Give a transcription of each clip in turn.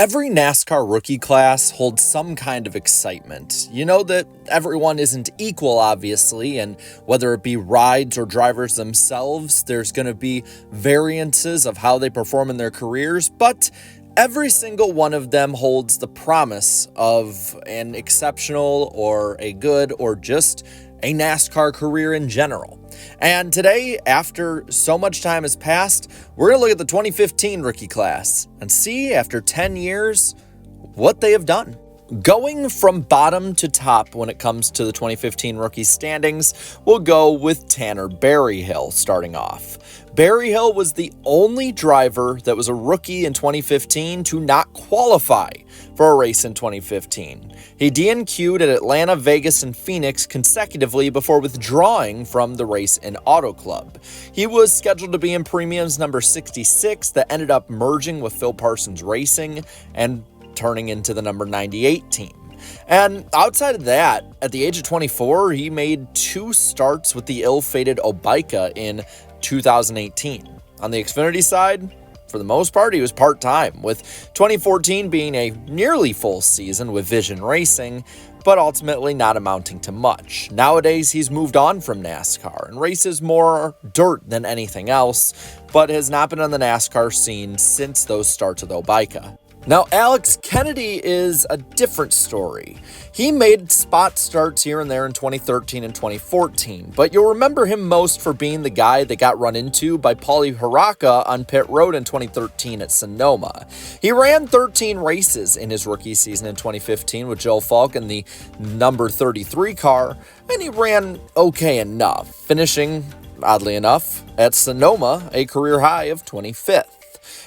Every NASCAR rookie class holds some kind of excitement. You know that everyone isn't equal, obviously, and whether it be rides or drivers themselves, there's going to be variances of how they perform in their careers, but every single one of them holds the promise of an exceptional or a good or just a NASCAR career in general. And today, after so much time has passed, we're going to look at the 2015 rookie class and see, after 10 years, what they have done. Going from bottom to top when it comes to the 2015 rookie standings, we'll go with Tanner Berryhill starting off. Berryhill was the only driver that was a rookie in 2015 to not qualify for a race in 2015. He DNQ'd at Atlanta, Vegas, and Phoenix consecutively before withdrawing from the race in Auto Club. He was scheduled to be in Premium's number 66 that ended up merging with Phil Parsons Racing and turning into the number 98 team. And outside of that, at the age of 24, he made 2 starts with the ill-fated Obaika in 2018. On the Xfinity side, for the most part, he was part-time, with 2014 being a nearly full season with Vision Racing, but ultimately not amounting to much. Nowadays, he's moved on from NASCAR and races more dirt than anything else, but has not been on the NASCAR scene since those starts with Obaika. Now, Alex Kennedy is a different story. He made spot starts here and there in 2013 and 2014, but you'll remember him most for being the guy that got run into by Paulie Haraka on pit road in 2013 at Sonoma. He ran 13 races in his rookie season in 2015 with Joe Falk in the number 33 car, and he ran okay enough, finishing, oddly enough, at Sonoma, a career high of 25th.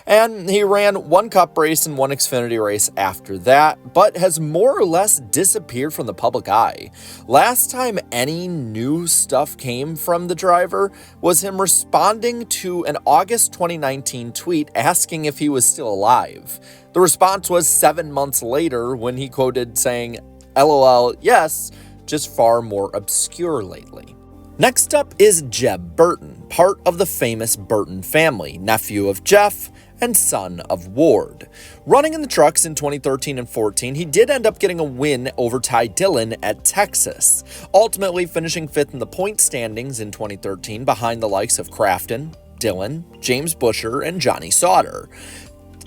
And he ran 1 Cup race and 1 Xfinity race after that, but has more or less disappeared from the public eye. Last time any new stuff came from the driver was him responding to an August 2019 tweet asking if he was still alive. The response was 7 months later when he quoted saying, "LOL, yes, just far more obscure lately." Next up is Jeb Burton, part of the famous Burton family, nephew of Jeff and son of Ward. Running in the trucks in 2013 and 14, he did end up getting a win over Ty Dillon at Texas, ultimately finishing 5th in the point standings in 2013 behind the likes of Crafton, Dillon, James Buescher, and Johnny Sauter.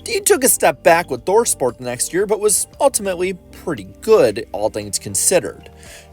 He took a step back with ThorSport the next year, but was ultimately pretty good, all things considered.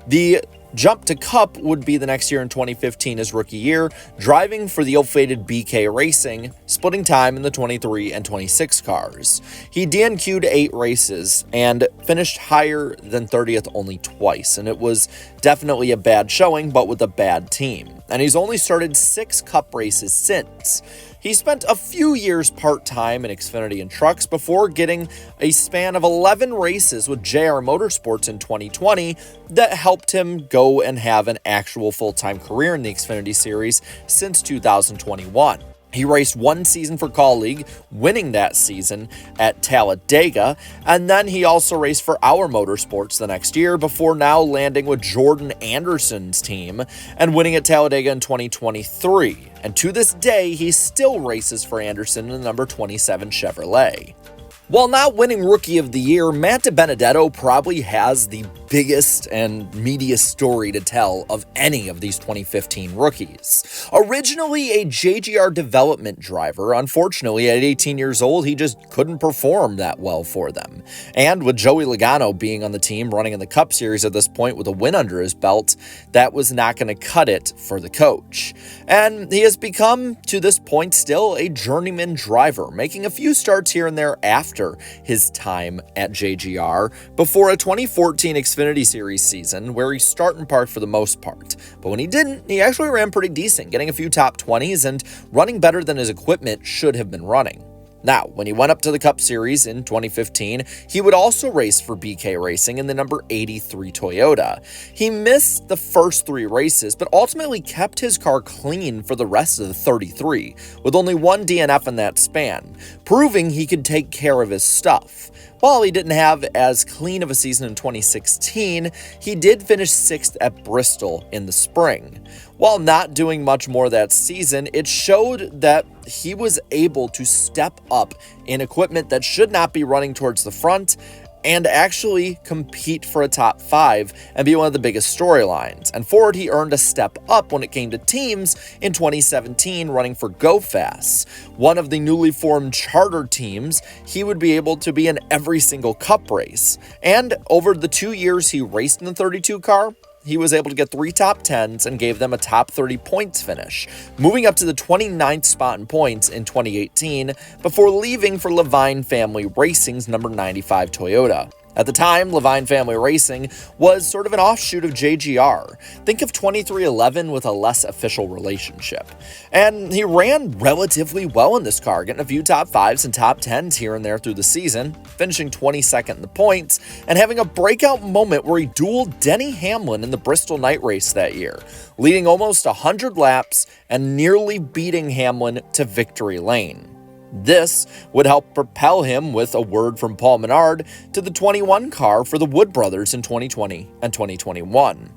The jump to Cup would be the next year in 2015, his rookie year, driving for the ill-fated BK Racing, splitting time in the 23 and 26 cars. He DNQ'd 8 races and finished higher than 30th only twice, and it was definitely a bad showing, but with a bad team. And he's only started 6 Cup races since. He spent a few years part-time in Xfinity and trucks before getting a span of 11 races with JR Motorsports in 2020 that helped him go and have an actual full-time career in the Xfinity Series since 2021. He raced 1 season for Call League, winning that season at Talladega, and then he also raced for Our Motorsports the next year before now landing with Jordan Anderson's team and winning at Talladega in 2023. And to this day, he still races for Anderson in the number 27 Chevrolet. While not winning Rookie of the Year, Matt DiBenedetto probably has the biggest and meatiest story to tell of any of these 2015 rookies. Originally a JGR development driver, unfortunately at 18 years old he just couldn't perform that well for them. And with Joey Logano being on the team running in the Cup Series at this point with a win under his belt, that was not going to cut it for the coach. And he has become, to this point, still a journeyman driver, making a few starts here and there after his time at JGR before a 2014 Xfinity Series season where he started and parked for the most part. But when he didn't, he actually ran pretty decent, getting a few top 20s and running better than his equipment should have been running. Now, when he went up to the Cup Series in 2015, he would also race for BK Racing in the number 83 Toyota. He missed the first 3 races, but ultimately kept his car clean for the rest of the 33, with only 1 DNF in that span, proving he could take care of his stuff. While he didn't have as clean of a season in 2016, he did finish 6th at Bristol in the spring. While not doing much more that season, it showed that he was able to step up in equipment that should not be running towards the front and actually compete for a top 5 and be one of the biggest storylines. And Ford, he earned a step up when it came to teams in 2017 running for GoFast. One of the newly formed charter teams, he would be able to be in every single Cup race. And over the 2 years he raced in the 32 car, he was able to get 3 top 10s and gave them a top 30 points finish, moving up to the 29th spot in points in 2018 before leaving for Levine Family Racing's number 95 Toyota. At the time, Levine Family Racing was sort of an offshoot of JGR. Think of 2311 with a less official relationship. And he ran relatively well in this car, getting a few top 5s and top 10s here and there through the season, finishing 22nd in the points, and having a breakout moment where he dueled Denny Hamlin in the Bristol night race that year, leading almost 100 laps and nearly beating Hamlin to victory lane. This would help propel him, with a word from Paul Menard, to the 21 car for the Wood brothers in 2020 and 2021.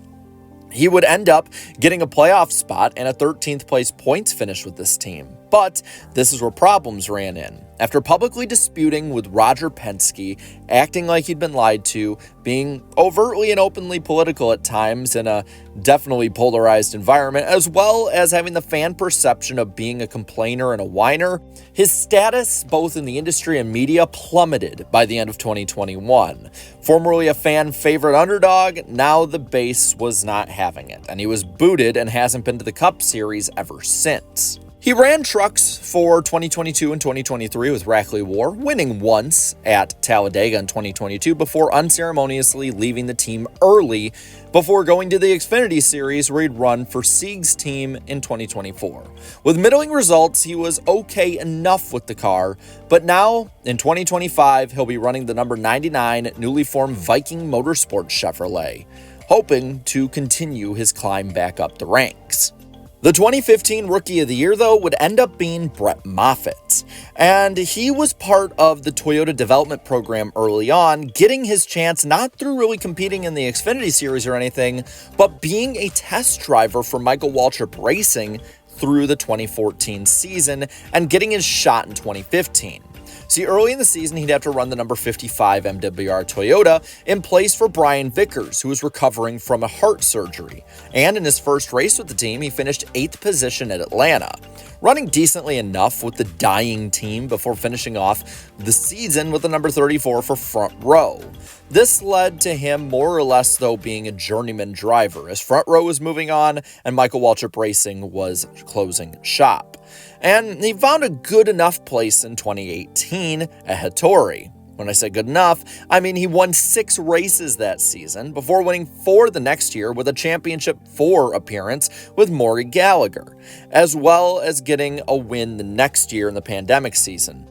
He would end up getting a playoff spot and a 13th place points finish with this team. But this is where problems ran in. After publicly disputing with Roger Penske, acting like he'd been lied to, being overtly and openly political at times in a definitely polarized environment, as well as having the fan perception of being a complainer and a whiner, his status both in the industry and media plummeted by the end of 2021. Formerly a fan favorite underdog, now the base was not having it, and he was booted and hasn't been to the Cup Series ever since. He ran trucks for 2022 and 2023 with Rackley War, winning once at Talladega in 2022 before unceremoniously leaving the team early before going to the Xfinity Series where he'd run for Sieg's team in 2024. With middling results, he was okay enough with the car, but now in 2025, he'll be running the number 99 newly formed Viking Motorsports Chevrolet, hoping to continue his climb back up the ranks. The 2015 Rookie of the Year, though, would end up being Brett Moffitt, and he was part of the Toyota development program early on, getting his chance not through really competing in the Xfinity Series or anything, but being a test driver for Michael Waltrip Racing through the 2014 season and getting his shot in 2015. See, early in the season, he'd have to run the number 55 MWR Toyota in place for Brian Vickers, who was recovering from a heart surgery. And in his first race with the team, he finished 8th position at Atlanta, running decently enough with the dying team before finishing off the season with the number 34 for Front Row. This led to him more or less, though, being a journeyman driver, as Front Row was moving on and Michael Waltrip Racing was closing shop. And he found a good enough place in 2018 at Hattori. When I say good enough, I mean he won 6 races that season before winning 4 the next year with a Championship 4 appearance with Maury Gallagher, as well as getting a win the next year in the pandemic season.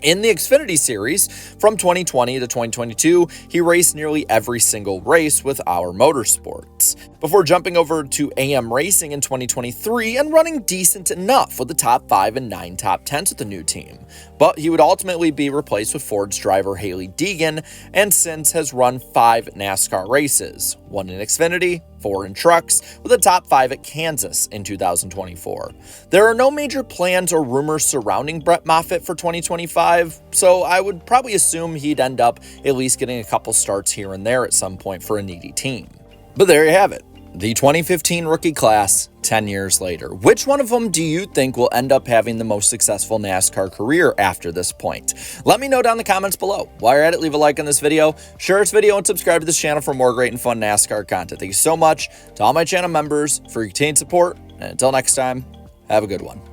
In the Xfinity Series, from 2020 to 2022, he raced nearly every single race with Our Motorsports, before jumping over to AM Racing in 2023 and running decent enough with the top 5 and 9 top 10s with the new team. But he would ultimately be replaced with Ford's driver Hailie Deegan, and since has run 5 NASCAR races, 1 in Xfinity, 4 in trucks, with a top 5 at Kansas in 2024. There are no major plans or rumors surrounding Brett Moffitt for 2025, so I would probably assume he'd end up at least getting a couple starts here and there at some point for a needy team. But there you have it. The 2015 rookie class, 10 years later. Which one of them do you think will end up having the most successful NASCAR career after this point? Let me know down in the comments below. While you're at it, leave a like on this video, share this video, and subscribe to this channel for more great and fun NASCAR content. Thank you so much to all my channel members for your continued support, and until next time, have a good one.